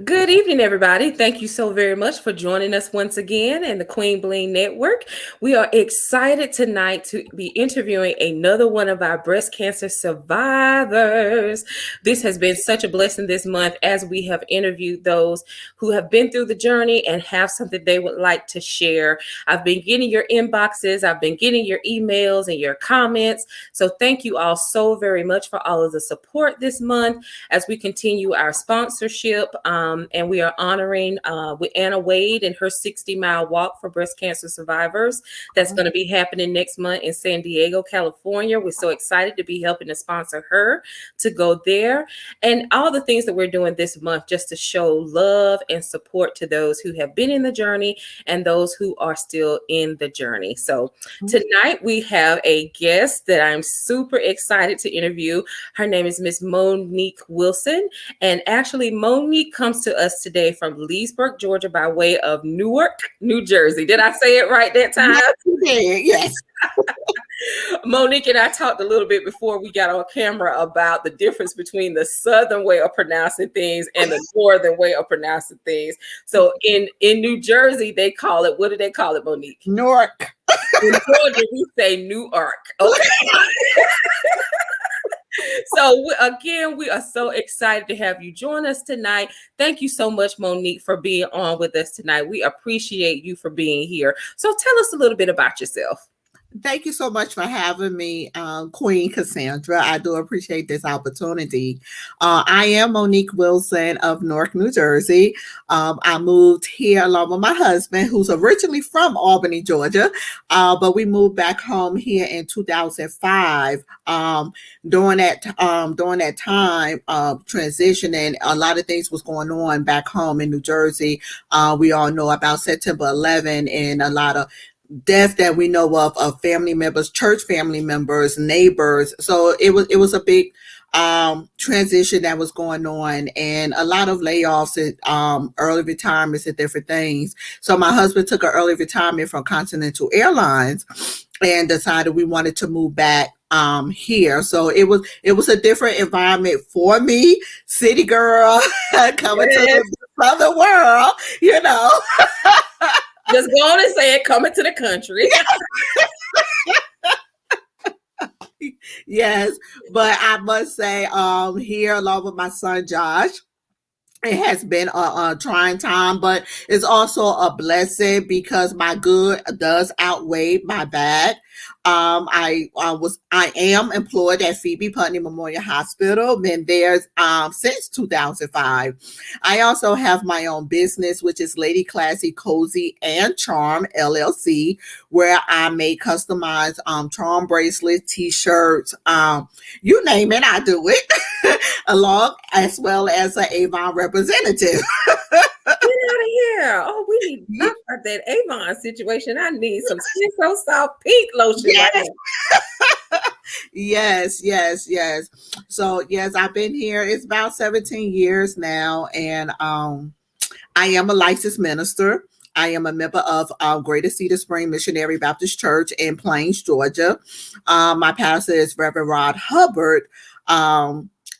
Good evening, everybody. Thank you so very much for joining us once again in the Queen Bling Network. We are excited tonight to be interviewing another one of our breast cancer survivors. This has been such a blessing this month as we have interviewed those who have been through the journey and have something they would like to share. I've been getting your inboxes, I've been getting your emails and your comments. So thank you all so very much for all of the support this month as we continue our sponsorship. And we are honoring with Anna Wade and her 60-mile walk for breast cancer survivors. That's going to be happening next month in San Diego, California. We're so excited to be helping to sponsor her to go there. And all the things that we're doing this month just to show love and support to those who have been in the journey and those who are still in the journey. So tonight we have a guest that I'm super excited to interview. Her name is Miss Monique Wilson. And actually, Monique comes to us today from Leesburg, Georgia, by way of Newark, New Jersey. Did I say it right that time? Yes. Monique and I talked a little bit before we got on camera about the difference between the southern way of pronouncing things and the northern way of pronouncing things. So in New Jersey, they call it, what do they call it, Monique? Newark. In Georgia, we say Newark. Okay. So again, we are so excited to have you join us tonight. Thank you so much, Monique, for being on with us tonight. We appreciate you for being here. So tell us a little bit about yourself. Thank you so much for having me, Queen Cassandra. I do appreciate this opportunity. I am Monique Wilson of Newark, New Jersey. I moved here along with my husband, who's originally from Albany, Georgia, but we moved back home here in 2005. During that time of transitioning, a lot of things was going on back home in New Jersey. We all know about September 11 and a lot of death that we know of family members, church family members, neighbors. So it was a big transition that was going on, and a lot of layoffs and early retirements and different things. So my husband took an early retirement from Continental Airlines and decided we wanted to move back here. So it was a different environment for me, city girl, coming to the southern world, you know. Just go on and say it, coming to the country. Yes, but I must say, here along with my son Josh, it has been a trying time, but it's also a blessing because my good does outweigh my bad. I am employed at Phoebe Putney Memorial Hospital. Been there since 2005. I also have my own business, which is Lady Classy, Cozy, and Charm LLC, where I make customized charm bracelets, T-shirts, you name it, I do it. Along as well as an Avon representative. Get out of here. Oh, we need to talk about that Avon situation. I need some Skin So Soft pink lotion. Yes. Yes. So yes, I've been here. It's about 17 years now, and I am a licensed minister. I am a member of Greater Cedar Spring Missionary Baptist Church in Plains, Georgia. My pastor is Reverend Rod Hubbard.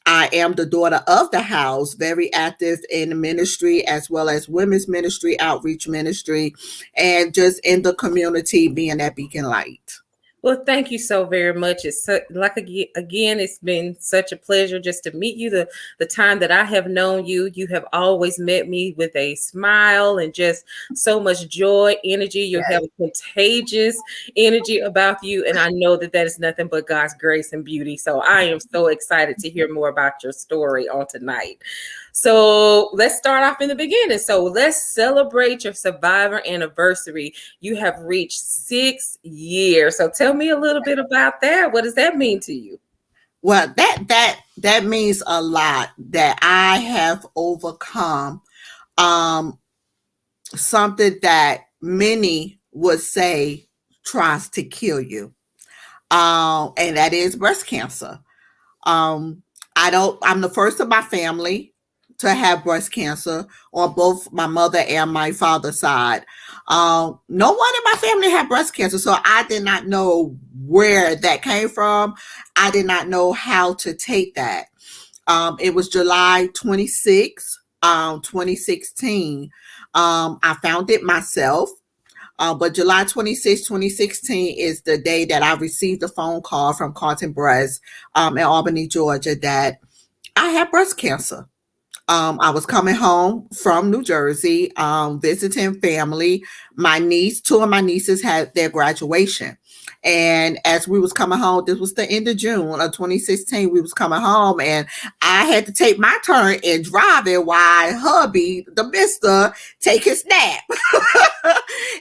I am the daughter of the house, very active in ministry as well as women's ministry, outreach ministry, and just in the community being that beacon light. Well, thank you so very much. It's again, it's been such a pleasure just to meet you. The time that I have known you, you have always met me with a smile and just so much joy, energy. You have a contagious energy about you, and I know that is nothing but God's grace and beauty. So I am so excited to hear more about your story on tonight. So let's start off in the beginning. So let's celebrate your survivor anniversary. You have reached 6 years. So tell me a little bit about that. What does that mean to you? Well, that means a lot, that I have overcome something that many would say tries to kill you. And that is breast cancer. I'm the first of my family to have breast cancer on both my mother and my father's side. No one in my family had breast cancer, so I did not know where that came from. I did not know how to take that. It was July 26th, 2016. I found it myself. But July 26, 2016 is the day that I received a phone call from Carlton Breast in Albany, Georgia, that I had breast cancer. I was coming home from New Jersey, visiting family. Two of my nieces had their graduation. And as we was coming home, this was the end of June of 2016, we was coming home and I had to take my turn in driving while hubby, the mister, take his nap.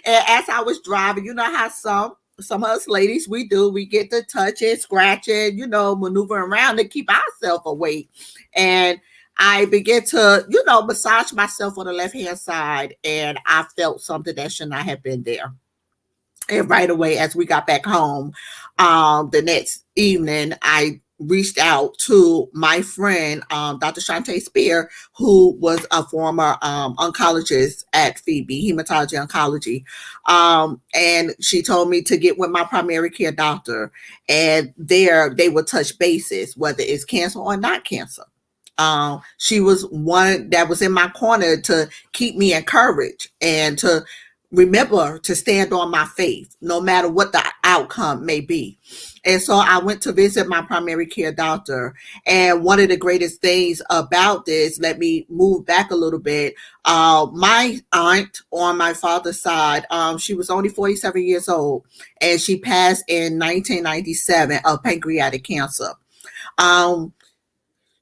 And as I was driving, you know how some of us ladies we get to touching, scratching, maneuvering around to keep ourselves awake. And I began to, massage myself on the left hand side, and I felt something that should not have been there. And right away, as we got back home, the next evening, I reached out to my friend, Dr. Shantae Spear, who was a former oncologist at Phoebe, hematology oncology. And she told me to get with my primary care doctor, and there they would touch bases, whether it's cancer or not cancer. She was one that was in my corner to keep me encouraged and to remember to stand on my faith, no matter what the outcome may be. And so I went to visit my primary care doctor. And one of the greatest things about this, let me move back a little bit. My aunt on my father's side, she was only 47 years old, and she passed in 1997 of pancreatic cancer. Um,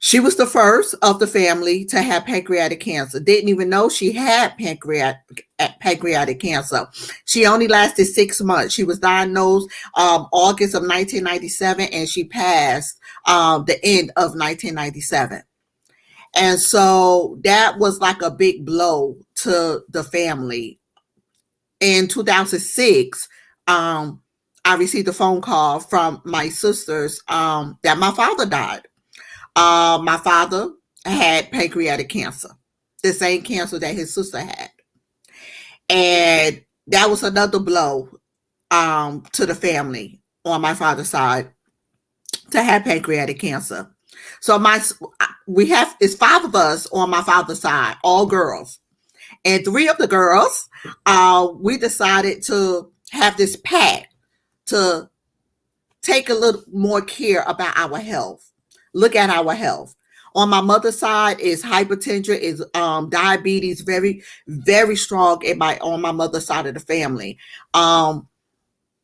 she was the first of the family to have pancreatic cancer. Didn't even know she had pancreatic cancer. She only lasted 6 months. She was diagnosed August of 1997, and she passed the end of 1997. And so that was like a big blow to the family. In 2006, I received a phone call from my sisters that my father died. My father had pancreatic cancer, the same cancer that his sister had. And that was another blow to the family on my father's side to have pancreatic cancer. So it's 5 of us on my father's side, all girls. And 3 of the girls, we decided to have this pact to take a little more care about our health. Look at our health. On my mother's side is hypertension, is diabetes, very, very strong on my mother's side of the family. My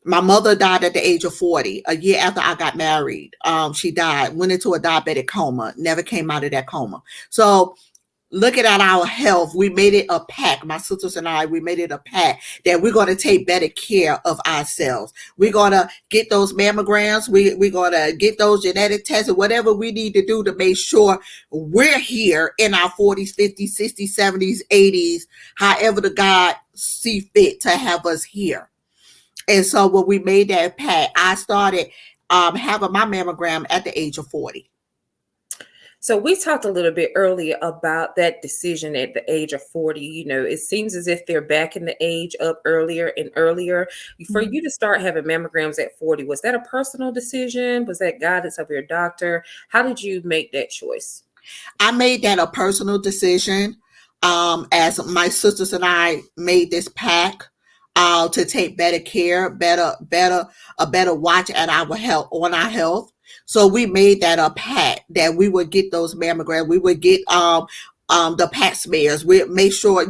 mother died at the age of 40, a year after I got married. She died, went into a diabetic coma, never came out of that coma. So looking at our health, we made it a pact. My sisters and I, we made it a pact that we're going to take better care of ourselves. We're going to get those mammograms. We're going to get those genetic tests, and whatever we need to do to make sure we're here in our 40s, 50s, 60s, 70s, 80s, however the God see fit to have us here. And so when we made that pact, I started having my mammogram at the age of 40. So we talked a little bit earlier about that decision at the age of 40. It seems as if they're backing the age up earlier and earlier. For you to start having mammograms at 40, was that a personal decision? Was that guidance of your doctor? How did you make that choice? I made that a personal decision, as my sisters and I made this pact to take better care, a better watch at our health, on our health. So we made that a pact that we would get those mammograms. We would get the pap smears. We make sure,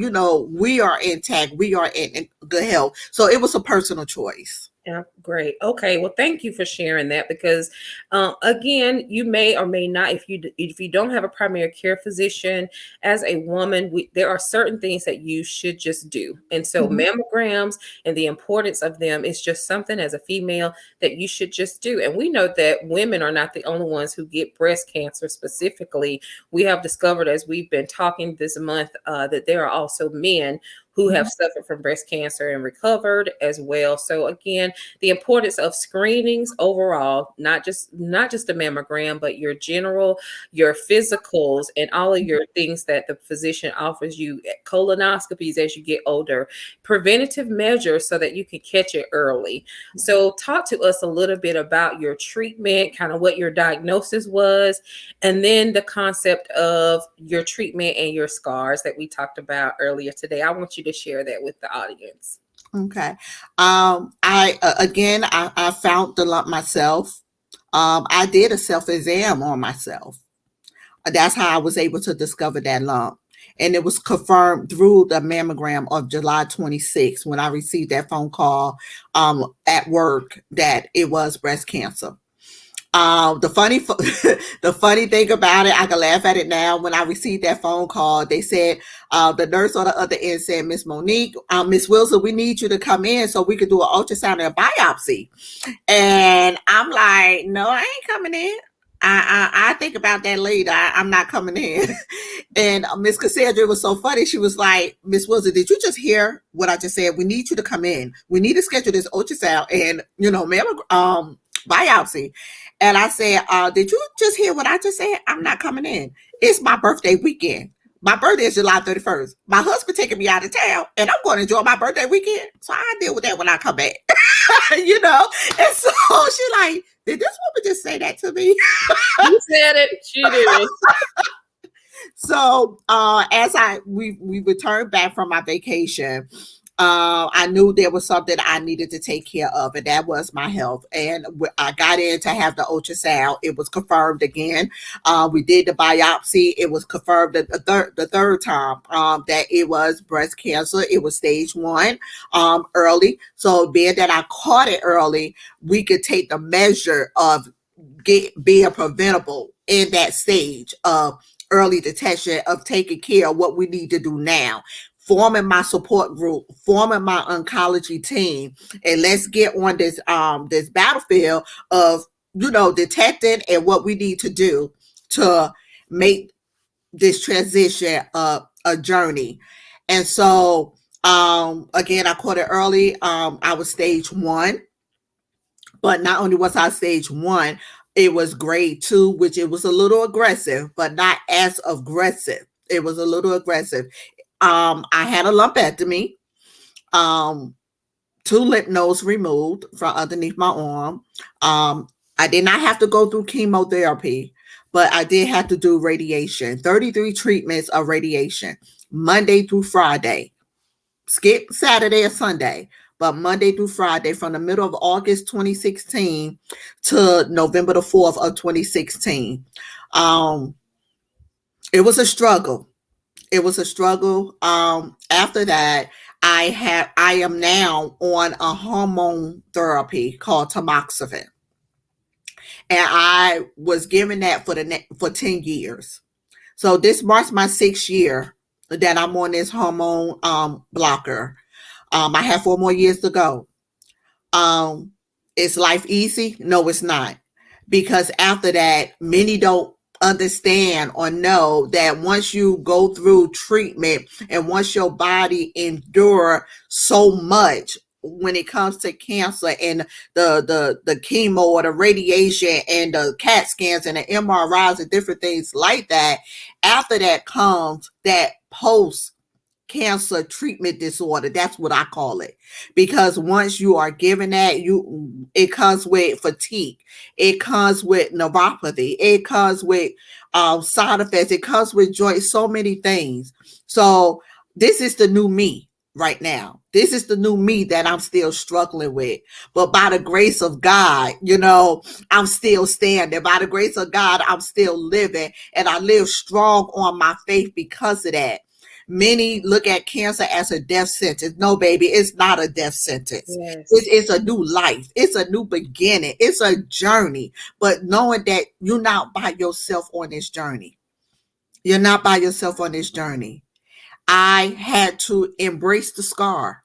we are intact. We are in good health. So it was a personal choice. Yeah, great. Okay, well, thank you for sharing that, because again, you may or may not, if you don't have a primary care physician, as a woman, there are certain things that you should just do. And so mammograms and the importance of them is just something as a female that you should just do. And we know that women are not the only ones who get breast cancer specifically. We have discovered, as we've been talking this month, that there are also men who have suffered from breast cancer and recovered as well. So again, the importance of screenings overall, not just a mammogram, but your general, your physicals, and all of your things that the physician offers you, colonoscopies as you get older, preventative measures so that you can catch it early. So talk to us a little bit about your treatment, kind of what your diagnosis was, and then the concept of your treatment and your scars that we talked about earlier today. I want you to share that with the audience. Okay. I again, I found the lump myself. I did a self exam on myself. That's how I was able to discover that lump. And it was confirmed through the mammogram of July 26th when I received that phone call at work that it was breast cancer. The funny, the funny thing about it, I can laugh at it now. When I received that phone call, they said the nurse on the other end said, "Miss Monique, Miss Wilson, we need you to come in so we could do an ultrasound and a biopsy." And I'm like, "No, I ain't coming in. I think about that later. I'm not coming in." And Miss Cassandra was so funny. She was like, "Miss Wilson, did you just hear what I just said? We need you to come in. We need to schedule this ultrasound and biopsy." And I said, "Did you just hear what I just said? I'm not coming in. It's my birthday weekend. My birthday is July 31st. My husband taking me out of town, and I'm going to enjoy my birthday weekend. So I deal with that when I come back." you know? And so she like, "Did this woman just say that to me?" You said it. She did. So as we returned back from my vacation, I knew there was something I needed to take care of, and that was my health. And I got in to have the ultrasound. It was confirmed again. We did the biopsy. It was confirmed the third time that it was breast cancer. It was stage 1 early. So being that I caught it early, we could take the measure of being preventable in that stage of early detection, of taking care of what we need to do now, forming my support group, forming my oncology team, and let's get on this battlefield of detecting and what we need to do to make this transition a journey. And so again, I caught it early. I was stage 1, but not only was I stage 1, it was grade 2, which it was a little aggressive, but not as aggressive. It was a little aggressive. I had a lumpectomy, 2 lymph nodes removed from underneath my arm. I did not have to go through chemotherapy, but I did have to do radiation, 33 treatments of radiation, Monday through Friday. Skip Saturday or Sunday, but Monday through Friday from the middle of August 2016 to November the 4th of 2016. It was a struggle. It was a struggle. After that, I am now on a hormone therapy called tamoxifen, and I was given that for 10 years. So this marks my 6th year that I'm on this hormone blocker. I have 4 more years to go. Um, is life easy? No, it's not. Because after that, many don't understand or know that once you go through treatment and once your body endure so much when it comes to cancer and the chemo or the radiation and the CAT scans and the MRIs and different things like that, after that comes that post cancer treatment disorder. That's what I call it. Because once you are given that, it comes with fatigue, it comes with neuropathy, it comes with side effects, it comes with joy, so many things. So this is the new me right now. This is the new me that I'm still struggling with. But by the grace of God, I'm still standing. By the grace of God, I'm still living, and I live strong on my faith because of that. Many look at cancer as a death sentence. No, baby, it's not a death sentence. Yes. It's a new life. It's a new beginning. It's a journey. But knowing that you're not by yourself on this journey. You're not by yourself on this journey. I had to embrace the scar.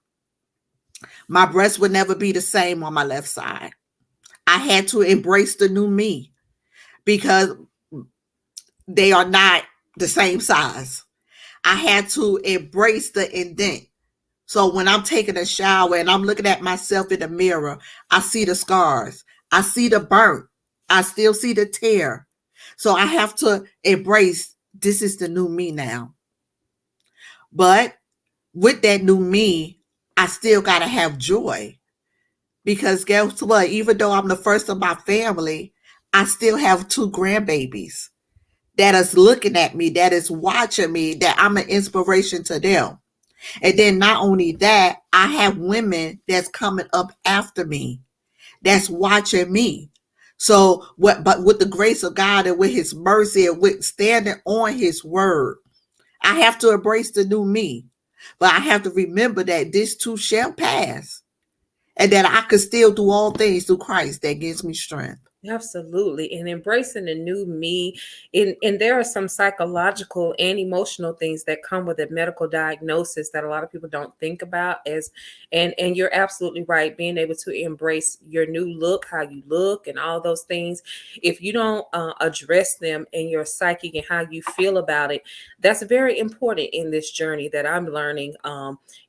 My breast would never be the same on my left side. I had to embrace the new me because they are not the same size. I had to embrace the indent. So when I'm taking a shower and I'm looking at myself in the mirror, I see the scars. I see the burnt. I still see the tear. So I have to embrace this is the new me now. But with that new me, I still got to have joy. Because guess what? Even though I'm the first of my family, I still have two grandbabies that is looking at me, that is watching me, that I'm an inspiration to them. And then not only that, I have women that's coming up after me, that's watching me. So what, but with the grace of God and with his mercy and with standing on his word, I have to embrace the new me. But I have to remember that this too shall pass and that I can still do all things through Christ that gives me strength. Absolutely. And embracing the new me. And there are some psychological and emotional things that come with a medical diagnosis that a lot of people don't think about as and you're absolutely right. Being able to embrace your new look, how you look and all those things. If you don't address them in your psyche and how you feel about it, that's very important in this journey that I'm learning.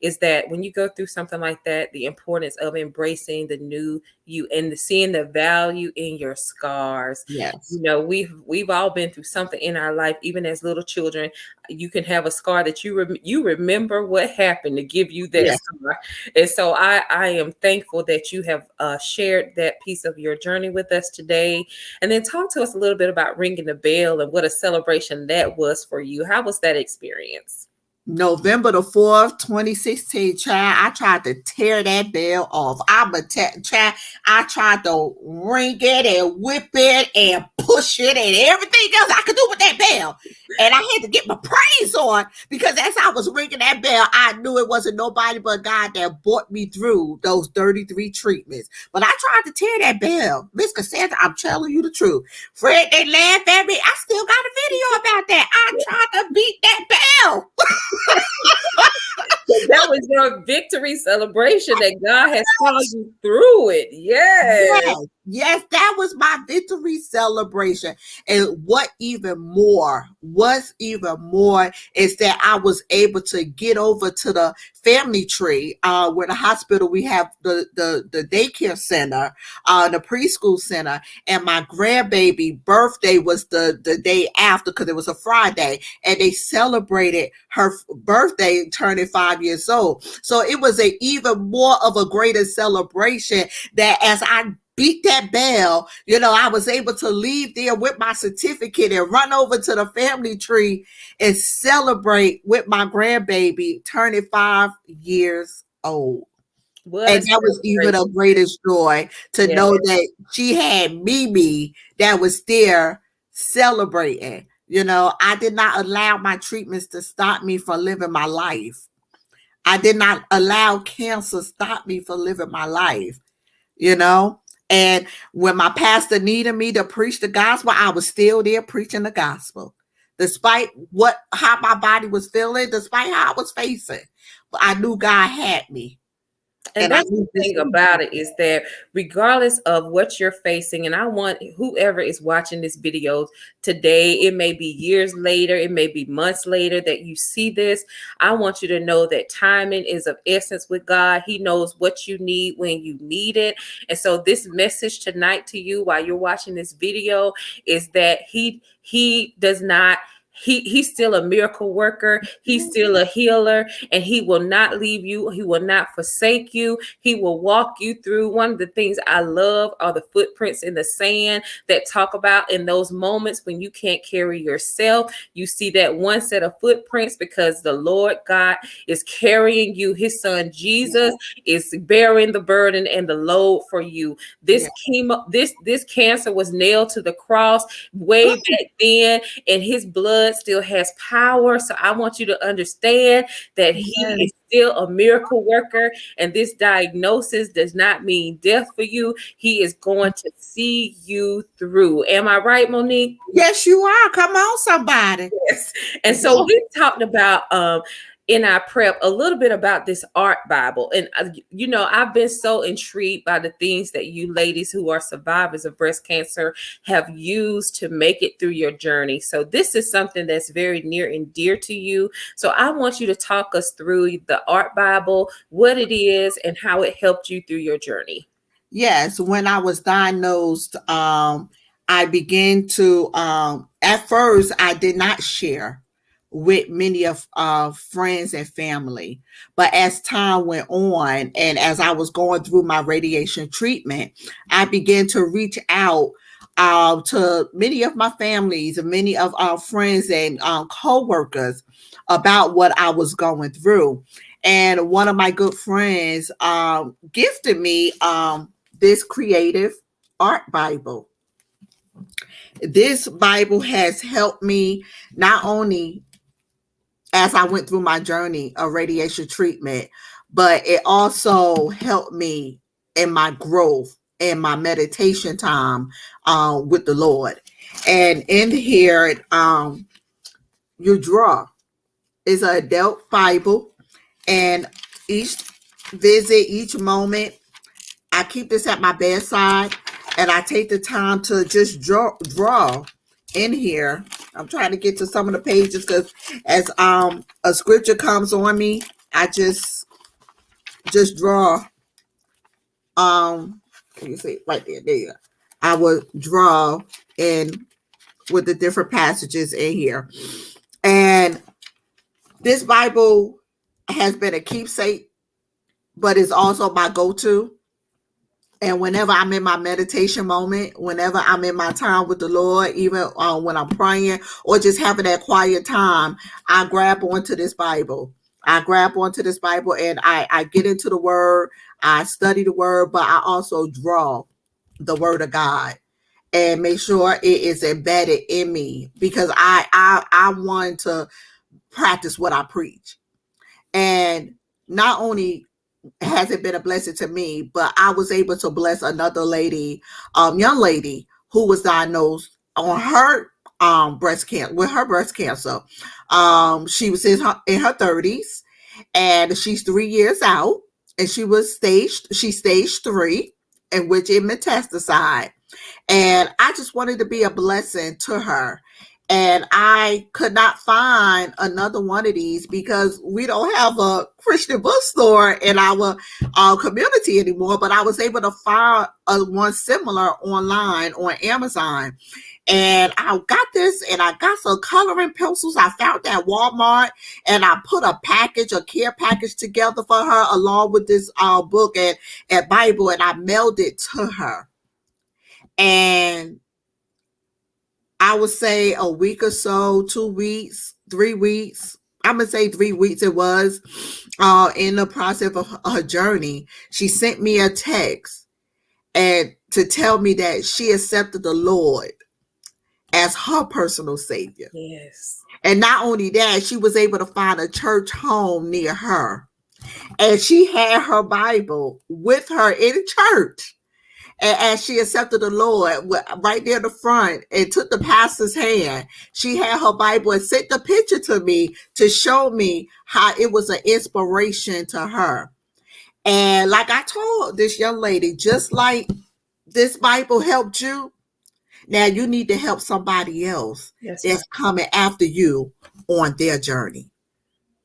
Is that when you go through something like that, the importance of embracing the new you and seeing the value in your scars. Yes. You know, we've all been through something in our life, even as little children. You can have a scar that you remember what happened to give you that Yes. scar. And so I am thankful that you have shared that piece of your journey with us today. And then talk to us a little bit about ringing the bell and what a celebration that was for you. How was that experience? November the 4th, 2016, child, I tried to tear that bell off. Child, I tried to ring it and whip it and push it and everything else I could do with that bell. And I had to get my praise on because as I was ringing that bell, I knew it wasn't nobody but God that brought me through those 33 treatments. But I tried to tear that bell. Miss Cassandra, I'm telling you the truth. Fred, they laughed at me. I still got a video about that. I tried to beat that bell. That was your victory celebration that God has called you through it. Yes. Yes, yes, that was my victory celebration. And what's even more is that I was able to get over to the family tree, where the hospital we have the daycare center, the preschool center, and my grandbaby birthday was the day after because it was a Friday, and they celebrated her birthday turning 5 years old. So it was a even more of a greater celebration that as I beat that bell, I was able to leave there with my certificate and run over to the family tree and celebrate with my grandbaby turning 5 years old. What a And that was even a celebration. greatest joy to Yeah. know that she had Mimi that was there celebrating. I did not allow my treatments to stop me from living my life. I did not allow cancer stop me from living my life, you know. And when my pastor needed me to preach the gospel, I was still there preaching the gospel, despite how my body was feeling, despite how I was facing. But I knew God had me, And and I that's the knew this. thing about it is that regardless of what you're facing, and I want whoever is watching this video today, it may be years later, it may be months later that you see this. I want you to know that timing is of essence with God. He knows what you need when you need it. And so this message tonight to you while you're watching this video is that he does not he's still a miracle worker. He's still a healer, and he will not leave you. He will not forsake you. He will walk you through. One of the things I love are the footprints in the sand that talk about in those moments when you can't carry yourself. You see that one set of footprints because the Lord God is carrying you. His son Jesus is bearing the burden and the load for you. This this cancer was nailed to the cross way back then, and his blood still has power. So I want you to understand that he is still a miracle worker, and this diagnosis does not mean death for you. He is going to see you through. Am I right, Monique? Yes, you are. Come on, somebody. Yes. And so we talked about in our prep a little bit about this art Bible. And, I've been so intrigued by the things that you ladies who are survivors of breast cancer have used to make it through your journey. So this is something that's very near and dear to you. So I want you to talk us through the art Bible, what it is, and how it helped you through your journey. Yes, when I was diagnosed, I began to, at first, I did not share with many of friends and family. But as time went on, and as I was going through my radiation treatment, I began to reach out to many of my families and many of our friends and co-workers about what I was going through. And one of my good friends gifted me this creative art Bible. This Bible has helped me not only as I went through my journey of radiation treatment, but it also helped me in my growth and my meditation time with the Lord. And in here, you draw. It's an adult Bible, and each visit, each moment, I keep this at my bedside, and I take the time to just draw in here. I'm trying to get to some of the pages because as a scripture comes on me, I just draw. Can you see right there? There you go. I will draw in with the different passages in here, and this Bible has been a keepsake, but it's also my go-to. And whenever I'm in my meditation moment, whenever I'm in my time with the Lord, even when I'm praying or just having that quiet time, I grab onto this Bible. I grab onto this Bible and I get into the Word. I study the Word, but I also draw the Word of God and make sure it is embedded in me because I want to practice what I preach. And not only has it been a blessing to me, but I was able to bless another lady, young lady who was diagnosed on her breast cancer with her breast cancer. She was in her 30s, and she's 3 years out, and she's stage 3, in which it metastasized. And I just wanted to be a blessing to her. And I could not find another one of these because we don't have a Christian bookstore in our community anymore. But I was able to find one similar online on Amazon. And I got this, and I got some coloring pencils I found at Walmart, and I put a care package together for her along with this book and Bible, and I mailed it to her. And I would say a week or so, 2 weeks, 3 weeks. I'm gonna say 3 weeks. It was in the process of her journey. She sent me a text and to tell me that she accepted the Lord as her personal savior. Yes. And not only that, she was able to find a church home near her, and she had her Bible with her in church. And as she accepted the Lord right there in the front and took the pastor's hand, she had her Bible and sent the picture to me to show me how it was an inspiration to her. And like I told this young lady, just like this Bible helped you, now you need to help somebody else that's coming after you on their journey.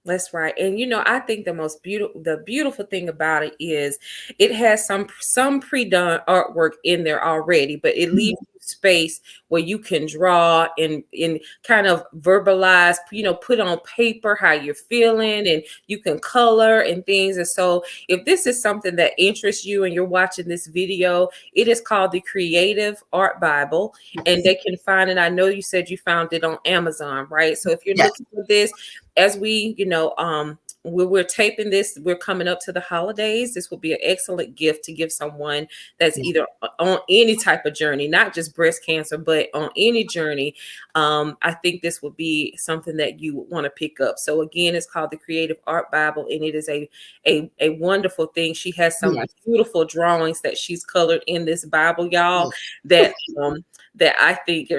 That's right. And I think the beautiful thing about it is it has some pre-done artwork in there already, but it leaves you space where you can draw and kind of verbalize, put on paper how you're feeling, and you can color and things. And so if this is something that interests you and you're watching this video, it is called the Creative Art Bible, and they can find it. I know you said you found it on Amazon, right? So if you're looking for this, as we're taping this, we're coming up to the holidays. This will be an excellent gift to give someone that's either on any type of journey, not just breast cancer, but on any journey. I think this would be something that you want to pick up. So again, it's called the Creative Art Bible, and it is a wonderful thing. She has some beautiful drawings that she's colored in this Bible, y'all, that that I think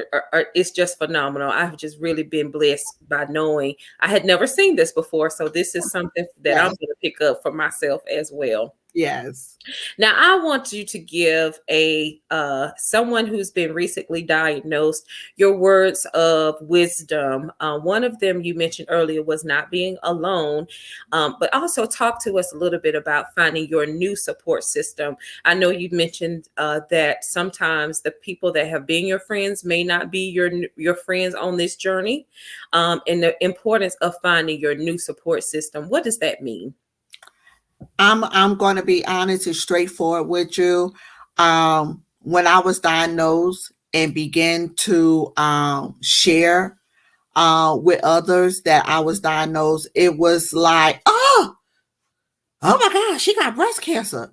it's just phenomenal. I've just really been blessed by knowing I had never seen this before. So this is something that I'm Yes. going to pick up for myself as well. Yes. Now, I want you to give a someone who's been recently diagnosed your words of wisdom. One of them you mentioned earlier was not being alone, but also talk to us a little bit about finding your new support system. I know you mentioned that sometimes the people that have been your friends may not be your friends on this journey, and the importance of finding your new support system. What does that mean? I'm going to be honest and straightforward with you. When I was diagnosed and began to share with others that I was diagnosed, it was like, oh my God, she got breast cancer.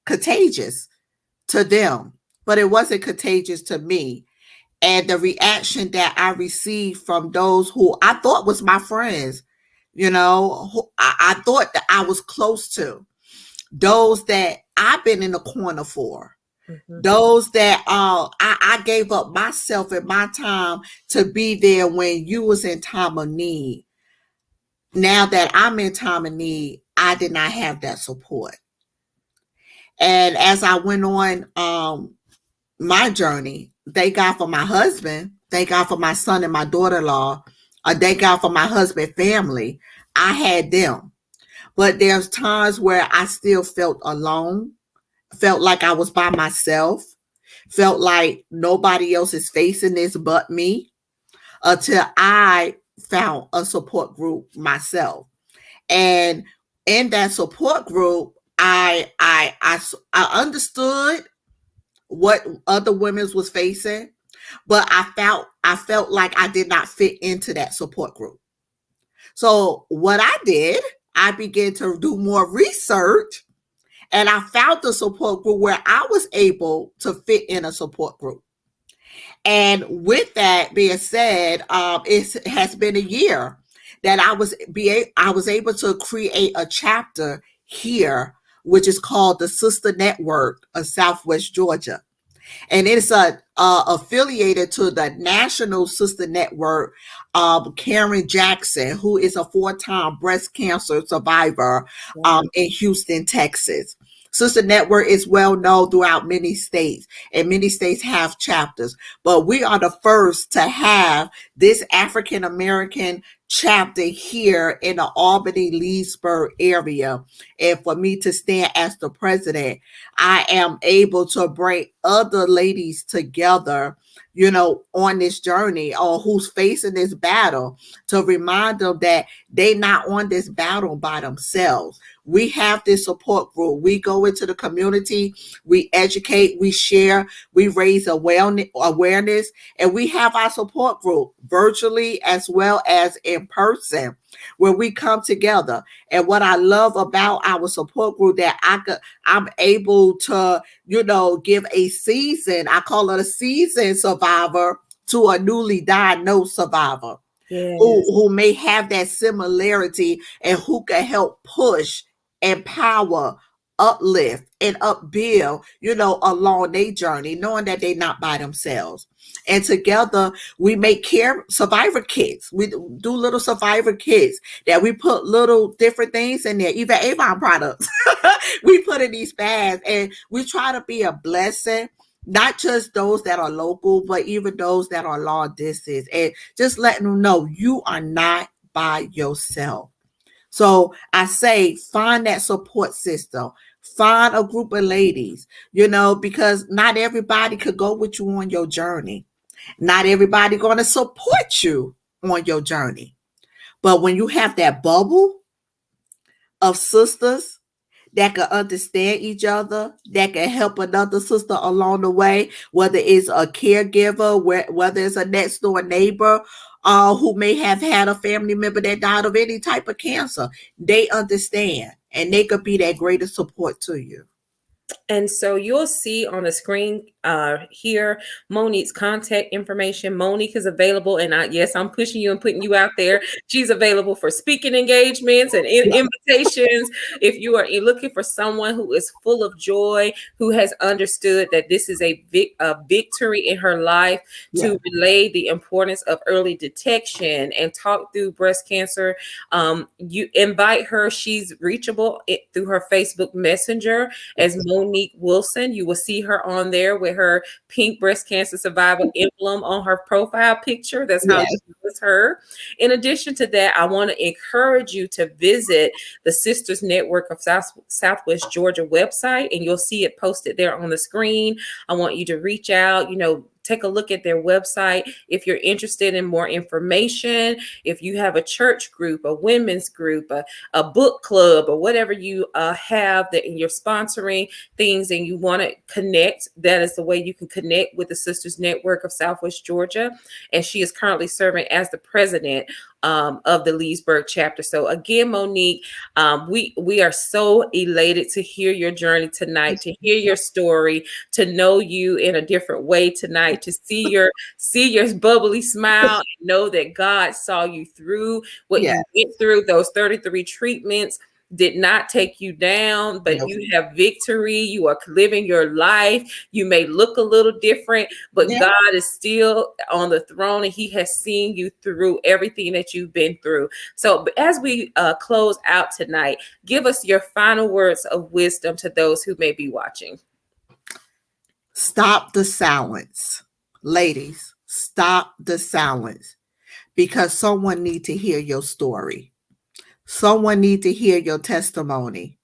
Contagious to them, but it wasn't contagious to me. And the reaction that I received from those who I thought was my friends, who I thought that I was close to, those that I've been in the corner for, Mhm. those that I gave up myself and my time to be there when you was in time of need. Now that I'm in time of need, I did not have that support. And as I went on my journey, thank God for my husband, thank God for my son and my daughter-in-law, thank God for my husband family. I had them. But there's times where I still felt alone, felt like I was by myself, felt like nobody else is facing this but me, until I found a support group myself. And in that support group, I understood what other women was facing, but I felt like I did not fit into that support group. So what I did, I began to do more research, and I found the support group where I was able to fit in a support group. And with that being said, it has been a year that I was able to create a chapter here, which is called the Sister Network of Southwest Georgia, and it's affiliated to the National Sister Network. Karen Jackson, who is a 4-time breast cancer survivor Wow. in Houston, Texas. Sister Network is well known throughout many states, and many states have chapters. But we are the first to have this African American chapter here in the Albany Leesburg area. And for me to stand as the president, I am able to bring other ladies together, on this journey, or who's facing this battle, to remind them that they not on this battle by themselves. We have this support group. We go into the community, we educate, we share, we raise awareness, and we have our support group virtually as well as in person, where we come together. And what I love about our support group, that I'm able to, give a season, I call it a seasoned survivor, to a newly diagnosed survivor Yes. who may have that similarity, and who can help push, empower, uplift, and upbuild, along their journey, knowing that they're not by themselves. And together we make care survivor kits. We do little survivor kits that we put little different things in there, even Avon products. We put in these bags, and we try to be a blessing, not just those that are local, but even those that are long distance, and just letting them know you are not by yourself. So I say, find that support system, find a group of ladies, because not everybody could go with you on your journey. Not everybody going to support you on your journey. But when you have that bubble of sisters that can understand each other, that can help another sister along the way, whether it's a caregiver, whether it's a next door neighbor, who may have had a family member that died of any type of cancer, they understand, and they could be that greater support to you. And so you'll see on the screen here Monique's contact information. Monique is available, and yes, I'm pushing you and putting you out there. She's available for speaking engagements and invitations. If you are looking for someone who is full of joy, who has understood that this is a victory in her life Yeah. to relay the importance of early detection and talk through breast cancer, you invite her. She's reachable through her Facebook Messenger as Monique Wilson. You will see her on there with her pink breast cancer survivor emblem on her profile picture. That's how Yes. you know her. In addition to that, I want to encourage you to visit the Sisters Network of Southwest Georgia website, and you'll see it posted there on the screen. I want you to reach out, take a look at their website if you're interested in more information. If you have a church group, a women's group, a book club, or whatever you have that you're sponsoring things and you want to connect, that is the way you can connect with the Sisters Network of Southwest Georgia. And she is currently serving as the president of the Leesburg chapter. So again, Monique, we are so elated to hear your journey tonight, to hear your story, to know you in a different way tonight, to see your bubbly smile and know that God saw you through what Yeah. you went through. Those 33 treatments did not take you down, but No. you have victory. You are living your life. You may look a little different, but Yeah. God is still on the throne and he has seen you through everything that you've been through. So as we close out tonight, give us your final words of wisdom to those who may be watching. Stop the silence. Ladies, stop the silence, because someone need to hear your story. Someone need to hear your testimony.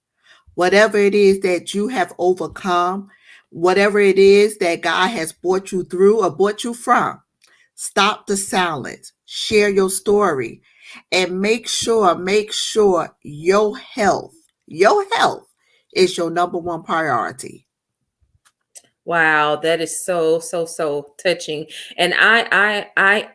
Whatever it is that you have overcome, whatever it is that God has brought you through or brought you from, stop the silence. Share your story, and make sure your health is your number one priority. Wow, that is so touching. And I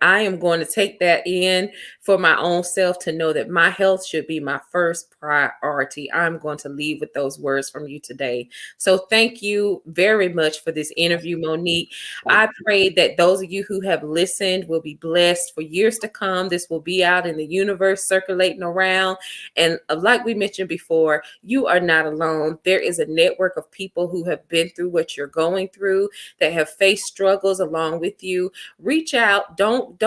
am going to take that in for my own self, to know that my health should be my first priority. I'm going to leave with those words from you today. So thank you very much for this interview, Monique. I pray that those of you who have listened will be blessed for years to come. This will be out in the universe, circulating around. And like we mentioned before, you are not alone. There is a network of people who have been through what you're going through, that have faced struggles along with you. Reach out. Don't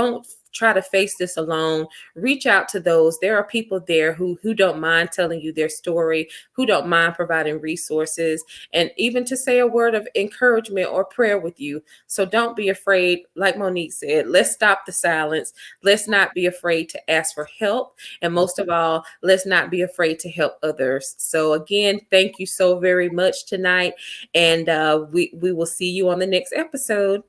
try to face this alone. Reach out to those. There are people there who don't mind telling you their story, who don't mind providing resources, and even to say a word of encouragement or prayer with you. So don't be afraid. Like Monique said, let's stop the silence. Let's not be afraid to ask for help. And most of all, let's not be afraid to help others. So again, thank you so very much tonight. And we will see you on the next episode.